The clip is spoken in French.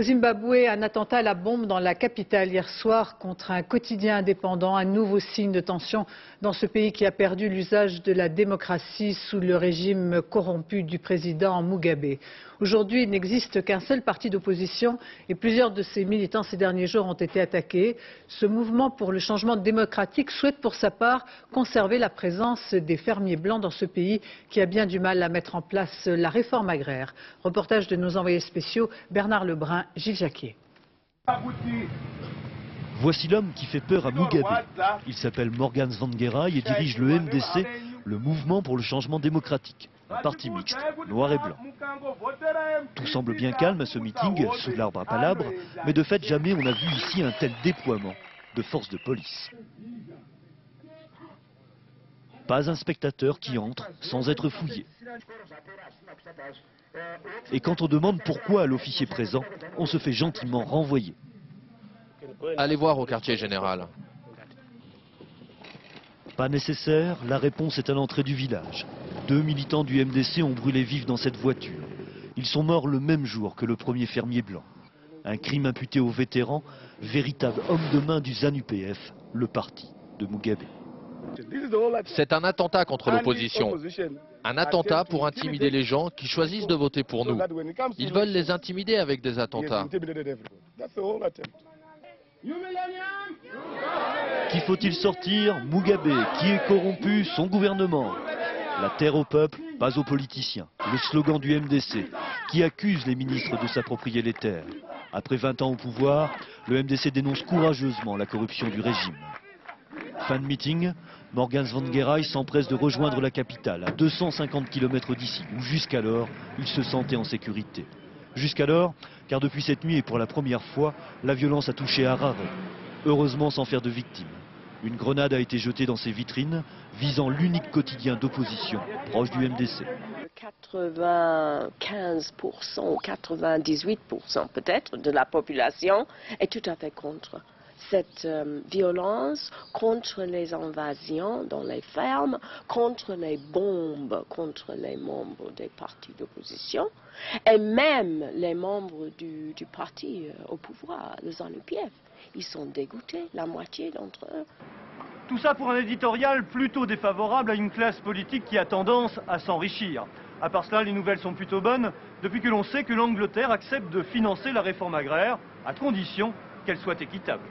Au Zimbabwe, un attentat à la bombe dans la capitale hier soir contre un quotidien indépendant, un nouveau signe de tension dans ce pays qui a perdu l'usage de la démocratie sous le régime corrompu du président Mugabe. Aujourd'hui, il n'existe qu'un seul parti d'opposition et plusieurs de ses militants ces derniers jours ont été attaqués. Ce mouvement pour le changement démocratique souhaite pour sa part conserver la présence des fermiers blancs dans ce pays qui a bien du mal à mettre en place la réforme agraire. Reportage de nos envoyés spéciaux Bernard Lebrun, Gilles Jacquier. Voici l'homme qui fait peur à Mugabe. Il s'appelle Morgan Tsvangirai et dirige le MDC, le mouvement pour le changement démocratique. Un parti mixte, noir et blanc. Tout semble bien calme à ce meeting, sous l'arbre à palabres, mais de fait jamais on n'a vu ici un tel déploiement de forces de police. Pas un spectateur qui entre sans être fouillé. Et quand on demande pourquoi à l'officier présent, on se fait gentiment renvoyer. Allez voir au quartier général. Pas nécessaire, la réponse est à l'entrée du village. 2 militants du MDC ont brûlé vifs dans cette voiture. Ils sont morts le même jour que le premier fermier blanc. Un crime imputé aux vétérans, véritable homme de main du ZANU-PF, le parti de Mugabe. C'est un attentat contre l'opposition. Un attentat pour intimider les gens qui choisissent de voter pour nous. Ils veulent les intimider avec des attentats. Qui faut-il sortir? Mugabe. Qui est corrompu? Son gouvernement. La terre au peuple, pas aux politiciens. Le slogan du MDC, qui accuse les ministres de s'approprier les terres. Après 20 ans au pouvoir, le MDC dénonce courageusement la corruption du régime. Fin de meeting, Morgan Tsvangirai s'empresse de rejoindre la capitale, à 250 km d'ici, où jusqu'alors, il se sentait en sécurité. Jusqu'alors, car depuis cette nuit et pour la première fois, la violence a touché Harare, heureusement sans faire de victimes. Une grenade a été jetée dans ses vitrines, visant l'unique quotidien d'opposition proche du MDC. 95% ou 98% peut-être de la population est tout à fait contre cette violence, contre les invasions dans les fermes, contre les bombes, contre les membres des partis d'opposition et même les membres du parti au pouvoir, le ZANU-PF. Ils sont dégoûtés, la moitié d'entre eux. Tout ça pour un éditorial plutôt défavorable à une classe politique qui a tendance à s'enrichir. À part cela, les nouvelles sont plutôt bonnes, depuis que l'on sait que l'Angleterre accepte de financer la réforme agraire, à condition qu'elle soit équitable.